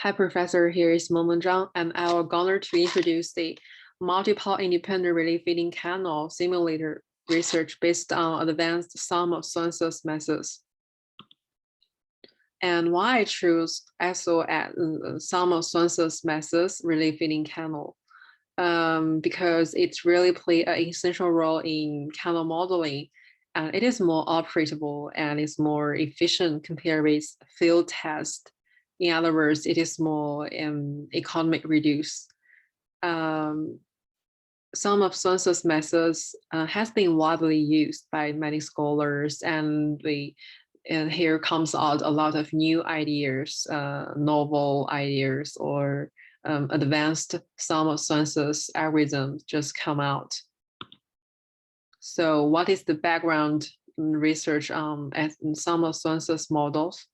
Hi, Professor. Here is Momon Zhang, and I will going to introduce the multiple independent relief feeding canal simulator research based on advanced sum of census methods. And why I choose SO as sum of census methods relief feeding canal? Because it really play an essential role in canal modeling. And it is more operatable and it's more efficient compared with field test. In other words, it is more economic reduce. Some of census methods has been widely used by many scholars, and here comes out a lot of new ideas, novel ideas, or advanced sum of census algorithms just come out. So what is the background research at sum of census models?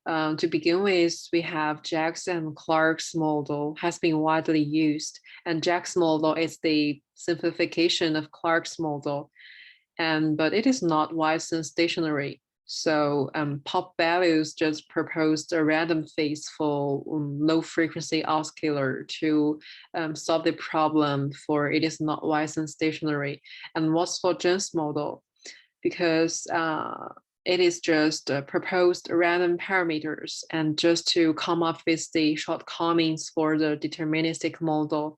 To begin with, we have Jack's and Clark's model has been widely used, and Jack's model is the simplification of Clark's model, but it is not Wisen stationary. So pop values just proposed a random phase for low frequency oscillator to solve the problem for it is not Wisen stationary. And what's for Jen's model? Because it is just proposed random parameters and just to come up with the shortcomings for the deterministic model.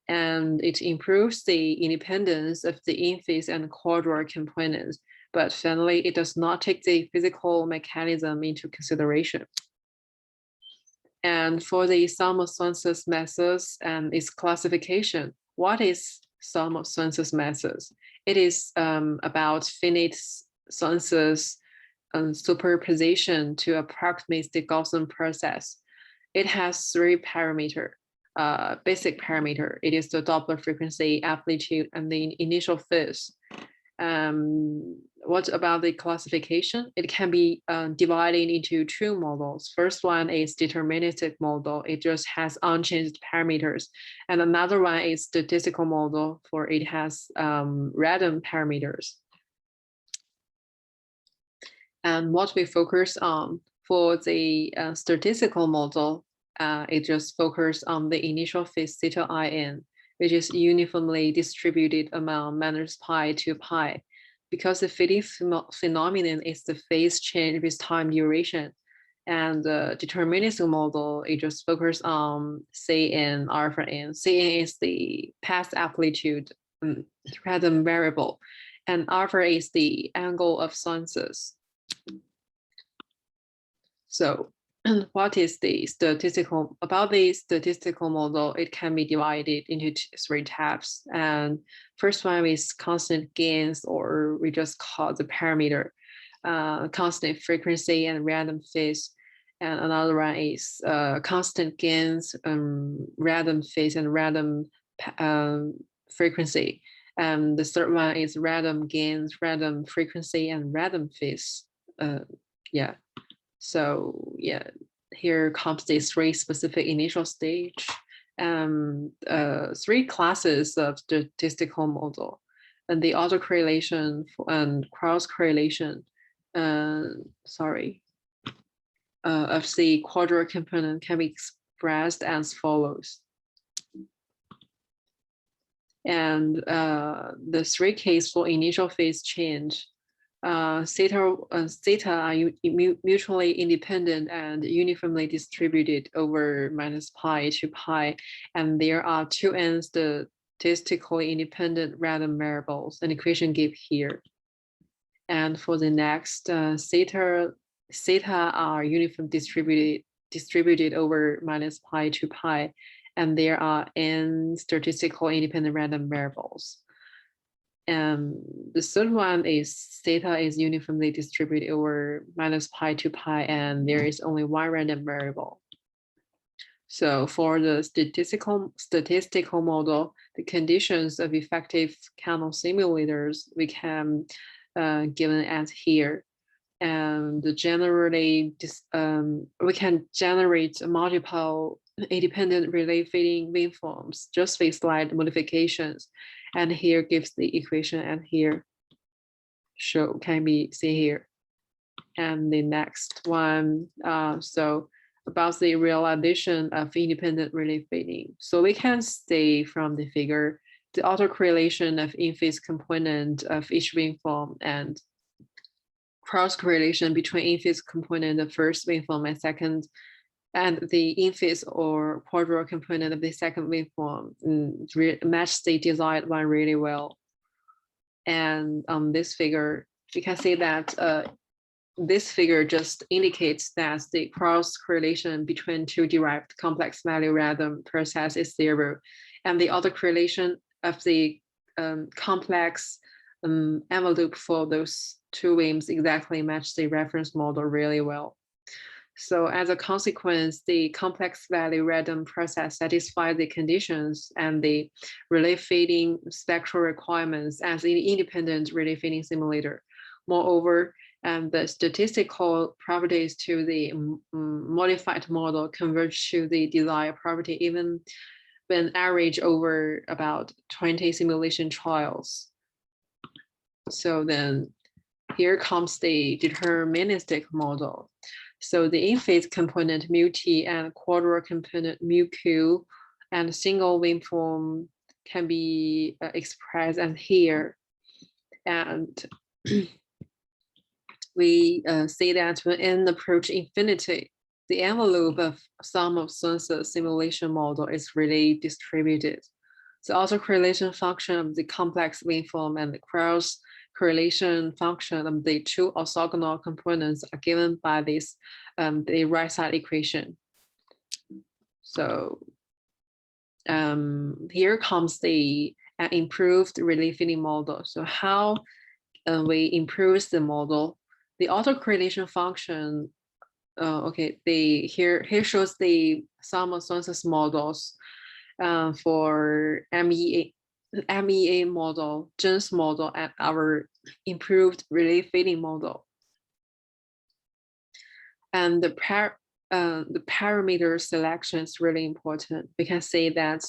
And it improves the independence of the in-phase and quadral components. But finally, it does not take the physical mechanism into consideration. And for the sum of census methods and its classification, what is sum of census methods? It is about finite census superposition to approximate the Gaussian process. It has three parameters. Basic parameter, it is the Doppler frequency, amplitude, and the initial phase. What about the classification? It can be divided into two models. First one is deterministic model. It just has unchanged parameters. And another one is statistical model for it has random parameters. And what we focus on for the statistical model, it just focuses on the initial phase theta in, which is uniformly distributed among minus pi to pi. Because the fitting phenomenon is the phase change with time duration. And the deterministic model, it just focuses on Cn, alpha n. Cn is the path amplitude random variable, and alpha is the angle of census. So what is the statistical model? It can be divided into three types. And first one is constant gains, or we just call the parameter, constant frequency and random phase. And another one is constant gains, random phase and random frequency. And the third one is random gains, random frequency, and random phase. Yeah. So yeah, here comes the three specific initial stage, three classes of statistical model, and the autocorrelation and cross correlation, of the quadral component can be expressed as follows. And the three cases for initial phase change. Theta are mutually independent and uniformly distributed over minus pi to pi, and there are two n statistically independent random variables. An equation given here. And for the next, theta are uniformly distributed over minus pi to pi, and there are n statistically independent random variables. And the third one is theta is uniformly distributed over minus pi to pi, and there is only one random variable. So for the statistical model, the conditions of effective canal simulators we can given as here. And generally, we can generate multiple independent relief feeding waveforms just with slight modifications. And here gives the equation, and here can be seen here. And the next one, about the realization of independent relief fading. So we can say from the figure, the autocorrelation of in-phase component of each waveform and cross-correlation between in-phase component of first waveform and second, and the in-phase or quadral component of the second waveform match the desired one really well. And on this figure, you can see that this figure just indicates that the cross correlation between two derived complex value random process is 0, and the autocorrelation of the complex envelope for those two WIMs exactly match the reference model really well. So as a consequence, the complex value random process satisfies the conditions and the relief fading spectral requirements as an independent relief fading simulator. Moreover, the statistical properties to the modified model converge to the desired property even when average over about 20 simulation trials. So then here comes the deterministic model. So the in-phase component mu t and quadral component mu q and single waveform can be expressed as here. And we say that when n approach infinity, the envelope of sum of Swin's simulation model is really distributed. The autocorrelation function of the complex waveform and the cross correlation function of the two orthogonal components are given by this the right side equation. So here comes the improved relief fading model. So how we improve the model? The autocorrelation function. Okay, here shows the sum of Swin's models for MEA model, Jones model, and our improved relief fading model. And the parameter selection is really important. We can say that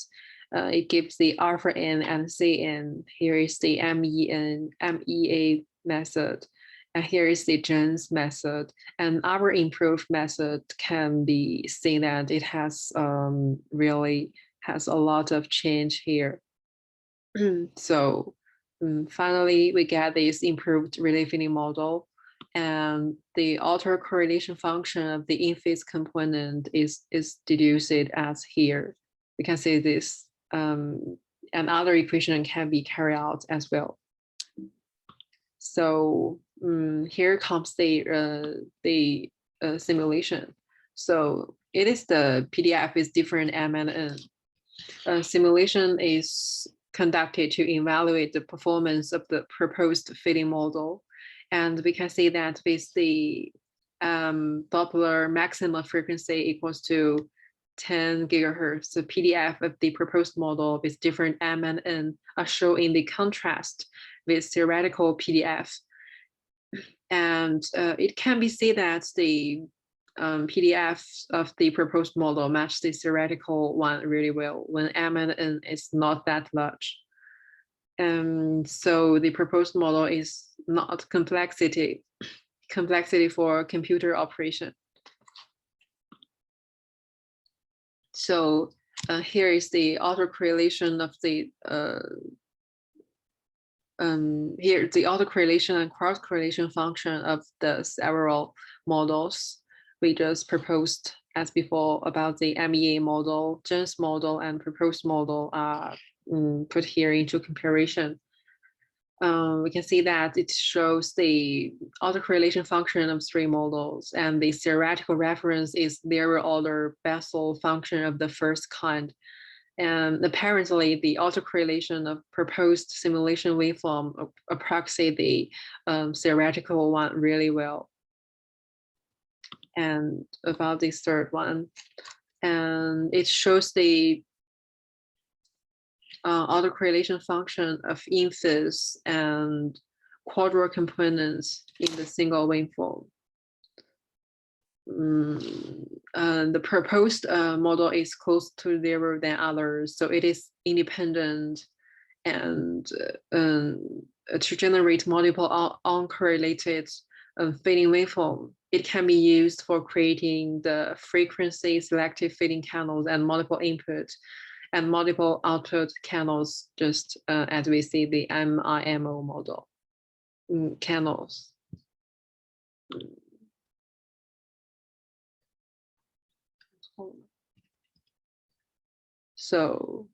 it gives the alpha n and Cn. Here is the MEA method. And here is the Jones method. And our improved method can be seen that it has really has a lot of change here. So finally, we get this improved relief fading model, and the autocorrelation function of the in-phase component is deduced as here. We can say this, and other equation can be carried out as well. So here comes the simulation. So it is the PDF with different M and N. Simulation is conducted to evaluate the performance of the proposed fading model. And we can see that with the Doppler maximum frequency equals to 10 gigahertz, the PDF of the proposed model with different M and N are shown in the contrast with theoretical PDF. And it can be said that the PDF of the proposed model match the theoretical one really well when M and N is not that large. So the proposed model is not complexity for computer operation. So here is the autocorrelation of the here the autocorrelation and cross correlation function of the several models we just proposed as before about the MEA model, Jones model, and proposed model are put here into comparison. We can see that it shows the autocorrelation function of 3 models, and the theoretical reference is zero order Bessel function of the first kind. And apparently, the autocorrelation of proposed simulation waveform approximates the theoretical one really well. And about this third one, and it shows the autocorrelation function of in-phase and quadral components in the single waveform. The proposed model is close to 0 than others, so it is independent and to generate multiple uncorrelated fading waveform. it can be used for creating the frequency selective fitting channels and multiple input and multiple output channels, just as we see the MIMO model channels. So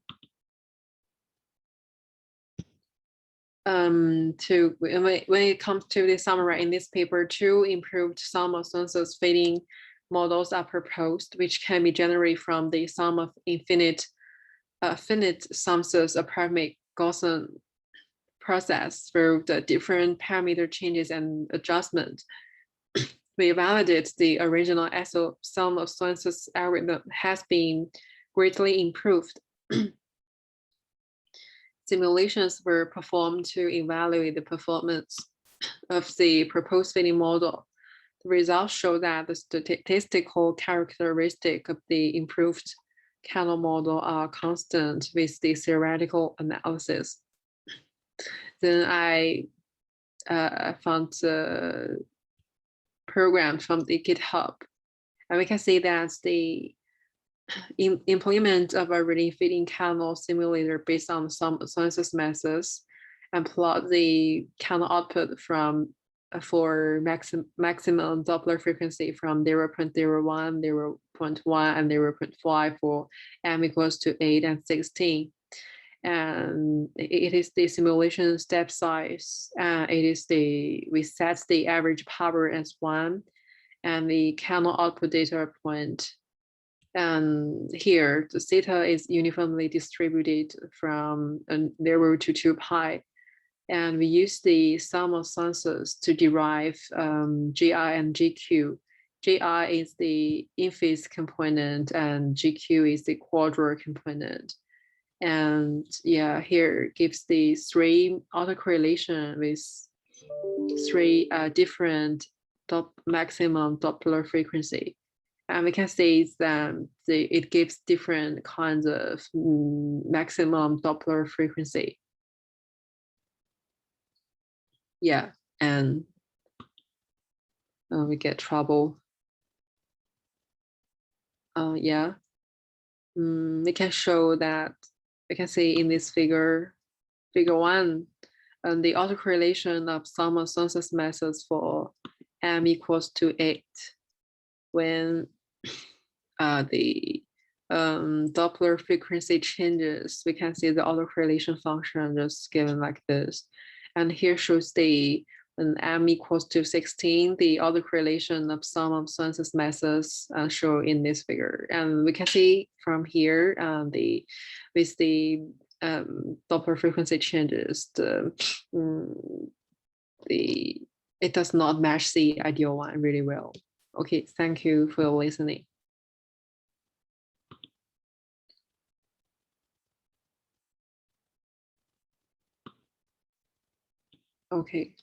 when it comes to the summary in this paper, 2 improved sum of census fitting models are proposed, which can be generated from the sum of finite sums of parametric Gaussian process through the different parameter changes and adjustment. We validate the original SO sum of census algorithm has been greatly improved. Simulations were performed to evaluate the performance of the proposed fitting model. The results show that the statistical characteristic of the improved Canal model are constant with the theoretical analysis. Then I found the program from the GitHub, and we can see that the implement of a reading fitting canal simulator based on some census methods and plot the canal output from for maximum Doppler frequency from 0.01, 0.1, and 0.5 for m equals to 8 and 16. And it is the simulation step size. We set the average power as 1 and the canal output data point. And here the theta is uniformly distributed from 0 to 2 pi. And we use the sum of census to derive GI and GQ. GI is the in-phase component and GQ is the quadral component. And yeah, here gives the 3 autocorrelation with 3 different maximum Doppler frequency. And we can see that it gives different kinds of maximum Doppler frequency. Yeah, and we get trouble. Yeah, we can show that, we can see in this figure 1, the autocorrelation of sum of census methods for m equals to 8 when the Doppler frequency changes. We can see the autocorrelation function just given like this. And here shows the when m equals to 16, the autocorrelation of sum of census methods show in this figure. And we can see from here with the Doppler frequency changes, it does not match the ideal one really well. Okay, thank you for listening. Okay.